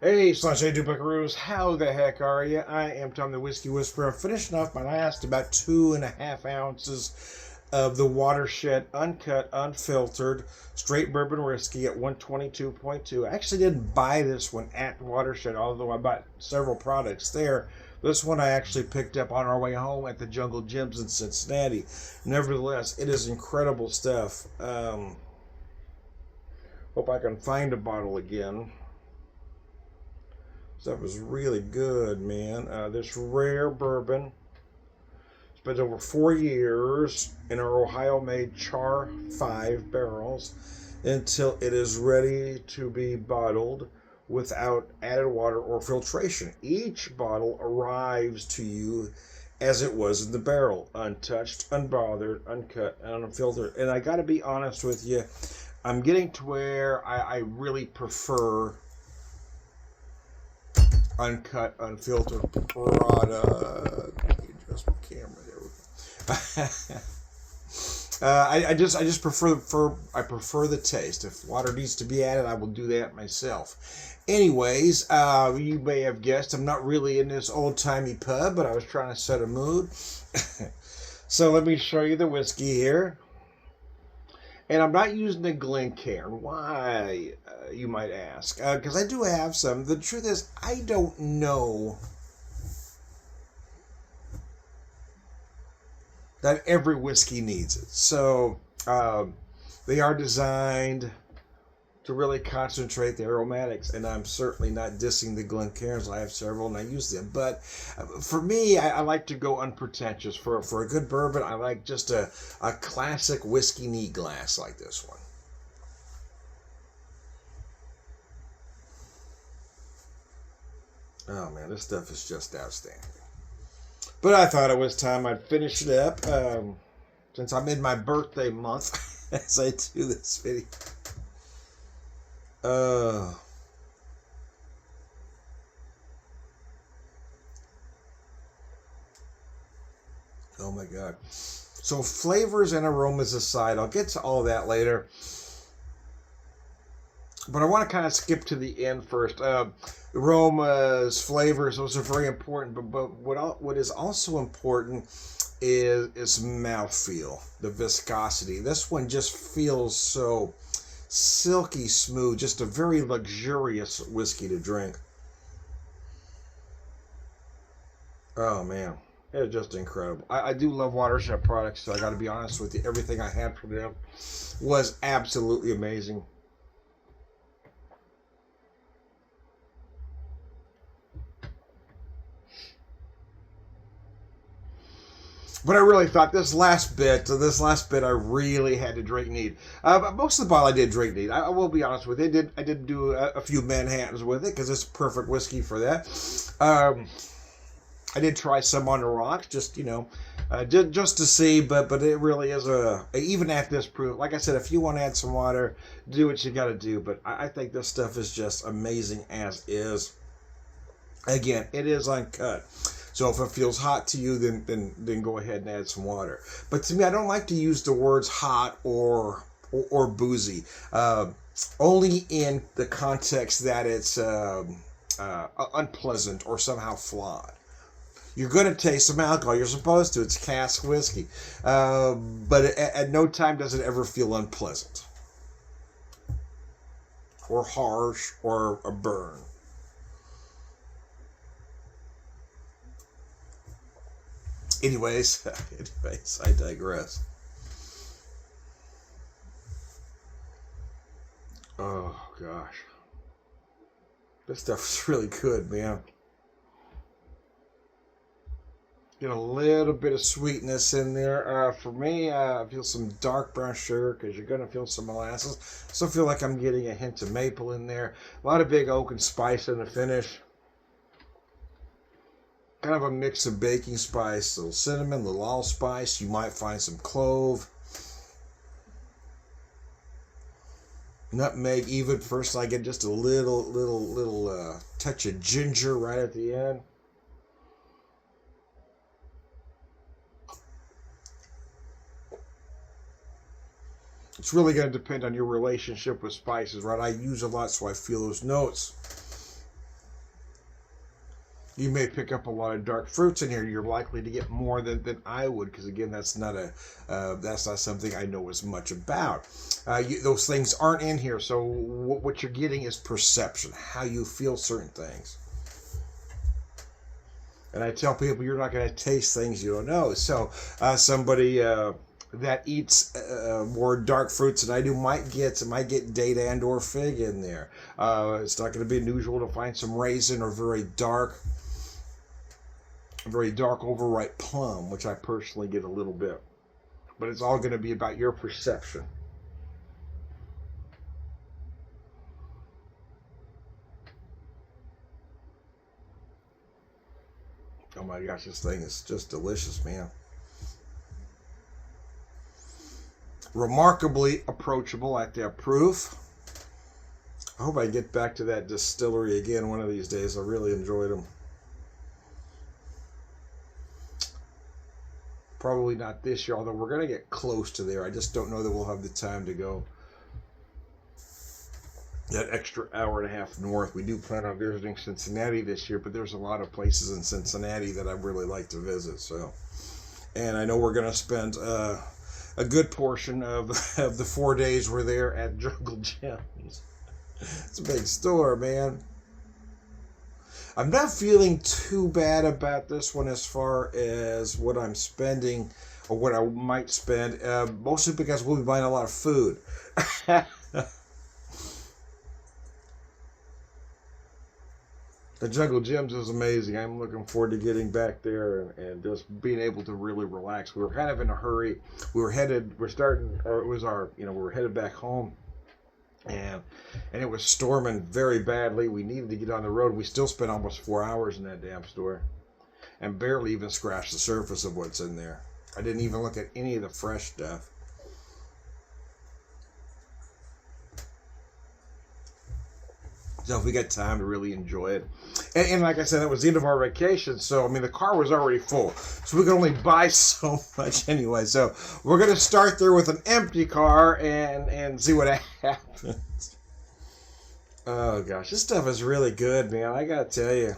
Hey, Slash A2 Buckaroos, how the heck are you? I am Tom the Whiskey Whisperer. I'm finishing off my last about 2.5 ounces of the Watershed Uncut Unfiltered Straight Bourbon Whiskey at 122.2. I actually didn't buy this one at Watershed, although I bought several products there. This one I actually picked up on our way home at the Jungle Gyms in Cincinnati. Nevertheless, it is incredible stuff. Hope I can find a bottle again. Stuff is really good, man. This rare bourbon spent over 4 years in our Ohio-made Char 5 barrels until it is ready to be bottled without added water or filtration. Each bottle arrives to you as it was in the barrel, untouched, unbothered, uncut, and unfiltered. And I got to be honest with you, I'm getting to where I really prefer uncut, unfiltered product. Let me adjust my camera. There we go. I just prefer the taste. If water needs to be added, I will do that myself. Anyways, you may have guessed I'm not really in this old timey pub, but I was trying to set a mood. So let me show you the whiskey here. And I'm not using the Glencairn. Why, you might ask? Because I do have some. The truth is, I don't know that every whiskey needs it. So they are designed to really concentrate the aromatics, and I'm certainly not dissing the Glencairns. I have several and I use them, but for me, I like to go unpretentious. For a good bourbon, I like just a classic whiskey neat glass like this one. Oh man, this stuff is just outstanding. But I thought it was time I'd finish it up, since I'm in my birthday month as I do this video. Uh, oh my God. So flavors and aromas aside, I'll get to all that later. But I want to kind of skip to the end first. Aromas, flavors, those are very important. But what is also important is mouthfeel, the viscosity. This one just feels so silky smooth, just a very luxurious whiskey to drink. Oh man, it's just incredible. I do love Watershed products, so I got to be honest with you. Everything I had from them was absolutely amazing. But I really thought this last bit, I really had to drink neat. But most of the bottle I did drink neat. I will be honest with you. I did do a few Manhattans with it because it's perfect whiskey for that. I did try some on the rocks, just just to see. But it really is even at this proof. Like I said, if you want to add some water, do what you got to do. But I think this stuff is just amazing as is. Again, it is uncut. So if it feels hot to you, then go ahead and add some water. But to me, I don't like to use the words hot or boozy. Only in the context that it's unpleasant or somehow flawed. You're going to taste some alcohol. You're supposed to. It's cask whiskey. But at no time does it ever feel unpleasant or harsh or a burn. Anyways, I digress. Oh gosh, this stuff is really good, man. Get a little bit of sweetness in there. For me, I feel some dark brown sugar because you're gonna feel some molasses. So I feel like I'm getting a hint of maple in there. A lot of big oak and spice in the finish. Kind of a mix of baking spice, a little cinnamon, a little allspice. You might find some clove, nutmeg. Even first, I get just a little touch of ginger right at the end. It's really going to depend on your relationship with spices, right? I use a lot, so I feel those notes. You may pick up a lot of dark fruits in here. You're likely to get more than I would, because again, that's not something I know as much about. Those things aren't in here, so what you're getting is perception, how you feel certain things. And I tell people, you're not going to taste things you don't know. So somebody that eats more dark fruits than I do might get date and or fig in there. It's not going to be unusual to find some raisin or very dark overripe plum, which I personally get a little bit. But it's all going to be about your perception. Oh my gosh, this thing is just delicious, man. Remarkably approachable at their proof. I hope I get back to that distillery again one of these days. I really enjoyed them. Probably not this year, although we're going to get close to there. I just don't know that we'll have the time to go that extra hour and a half north. We do plan on visiting Cincinnati this year, but there's a lot of places in Cincinnati that I'd really like to visit. So, and I know we're going to spend a good portion of the 4 days we're there at Jungle Gems. It's a big store, man. I'm not feeling too bad about this one as far as what I'm spending or what I might spend, mostly because we'll be buying a lot of food. The Jungle Gems is amazing. I'm looking forward to getting back there and just being able to really relax. We were kind of in a hurry. We were headed back home. And it was storming very badly. We needed to get on the road. We still spent almost 4 hours in that damn store and barely even scratched the surface of what's in there. I didn't even look at any of the fresh stuff. So if we got time to really enjoy it. And like I said, it was the end of our vacation. So, I mean, the car was already full. So we could only buy so much anyway. So we're going to start there with an empty car and see what happens. Oh, gosh. This stuff is really good, man. I got to tell you.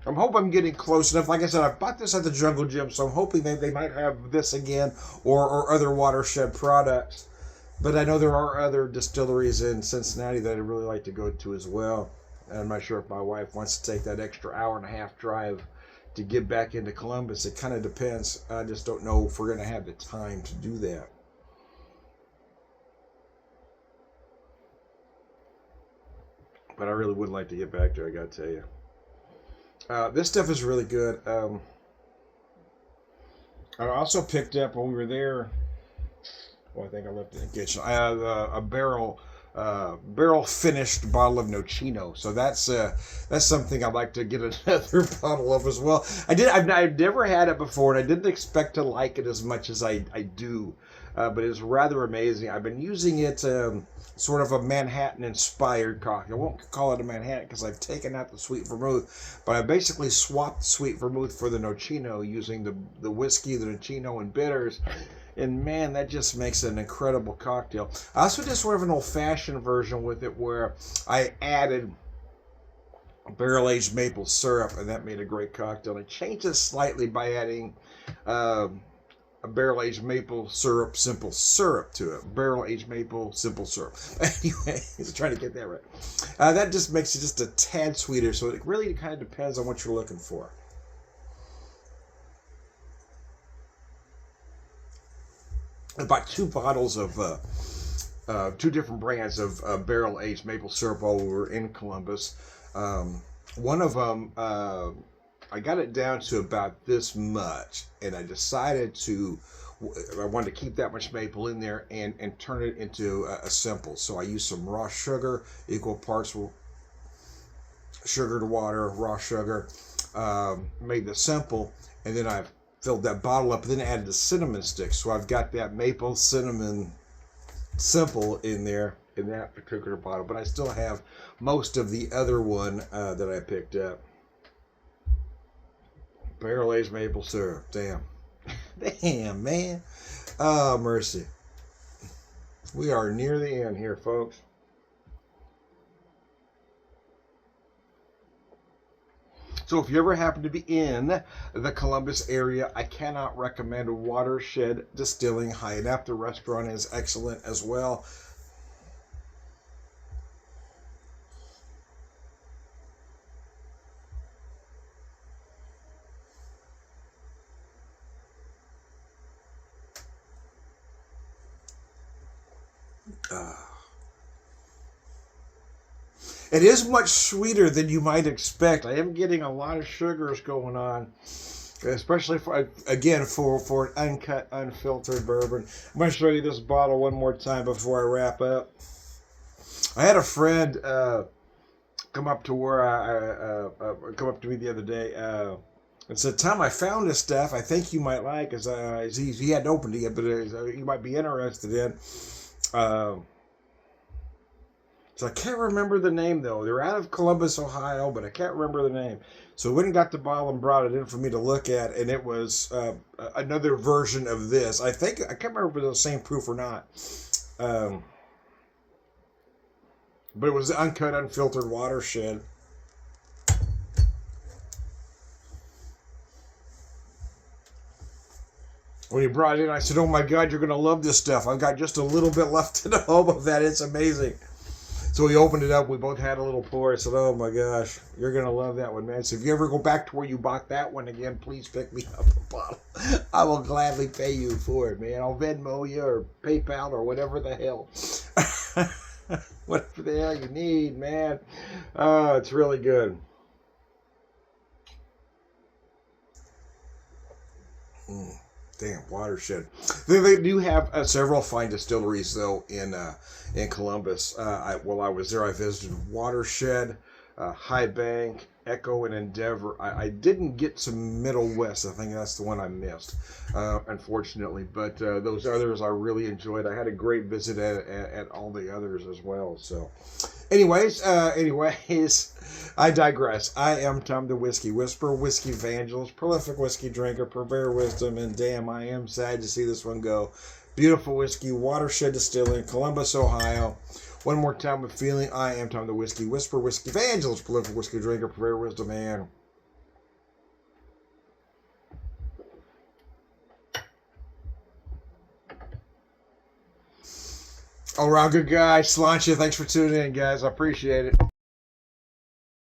I'm hoping I'm getting close enough. Like I said, I bought this at the Jungle Gym, so I'm hoping they might have this again or other Watershed products. But I know there are other distilleries in Cincinnati that I'd really like to go to as well. And I'm not sure if my wife wants to take that extra hour and a half drive to get back into Columbus. It kind of depends. I just don't know if we're going to have the time to do that. But I really would like to get back there, I got to tell you. This stuff is really good. I also picked up when we were there. Well, I think I left it in the kitchen. I have a barrel finished bottle of Nocino, so that's something I'd like to get another bottle of as well. I've never had it before, and I didn't expect to like it as much as I do, but it's rather amazing. I've been using it sort of a Manhattan-inspired cocktail. I won't call it a Manhattan because I've taken out the sweet vermouth, but I basically swapped the sweet vermouth for the Nocino using the whiskey, the Nocino, and bitters. And man, that just makes an incredible cocktail. I also did sort of an old-fashioned version with it where I added barrel-aged maple syrup, and that made a great cocktail. I changed it slightly by adding a barrel-aged maple syrup, simple syrup to it. Barrel-aged maple, simple syrup. Anyway, he's trying to get that right. That just makes it just a tad sweeter, so it really kind of depends on what you're looking for. About 2 bottles of 2 different brands of barrel-aged maple syrup while we were in Columbus. One of them, I got it down to about this much, and I decided I wanted to keep that much maple in there and turn it into a simple. So I used some raw sugar, equal parts sugar to water, raw sugar, made the simple, and then I've filled that bottle up, and then added the cinnamon sticks. So I've got that maple cinnamon simple in there in that particular bottle, but I still have most of the other one that I picked up. Barrel-aged maple syrup. Damn. Damn, man. Oh, mercy. We are near the end here, folks. So if you ever happen to be in the Columbus area, I cannot recommend Watershed Distilling high enough. The restaurant is excellent as well. It is much sweeter than you might expect. I am getting a lot of sugars going on, especially for, again, for an uncut, unfiltered bourbon. I'm going to show you this bottle one more time before I wrap up. I had a friend come up to where come up to me the other day and said, "Tom, I found this stuff. I think you might like, as he hadn't opened it yet, but you might be interested in." So I can't remember the name, though. They're out of Columbus, Ohio, but I can't remember the name. So we went and got the bottle and brought it in for me to look at, and it was another version of this. I can't remember if it was the same proof or not. But it was the Uncut Unfiltered Watershed. When he brought it in, I said, "Oh my God, you're going to love this stuff. I've got just a little bit left in the home of that. It's amazing." So we opened it up. We both had a little pour. I said, "Oh my gosh, you're going to love that one, man." So if you ever go back to where you bought that one again, please pick me up a bottle. I will gladly pay you for it, man. I'll Venmo you or PayPal or whatever the hell. Whatever the hell you need, man. It's really good. Damn, Watershed. They do have several fine distilleries, though, in Columbus. While I was there, I visited Watershed, High Bank, Echo, and Endeavor. I didn't get to Middle West. I think that's the one I missed, unfortunately. But those others I really enjoyed. I had a great visit at all the others as well. So, anyways, I digress. I am Tom the Whiskey Whisperer, Whiskey Evangelist, prolific whiskey drinker, purveyor of wisdom, and damn, I am sad to see this one go. Beautiful whiskey, Watershed Distilling, Columbus, Ohio. One more time with feeling. I am Tom the Whiskey Whisperer, Whiskey Evangelist, prolific whiskey drinker, purveyor of wisdom, and all around good guy. Sláinte. Thanks for tuning in, guys. I appreciate it.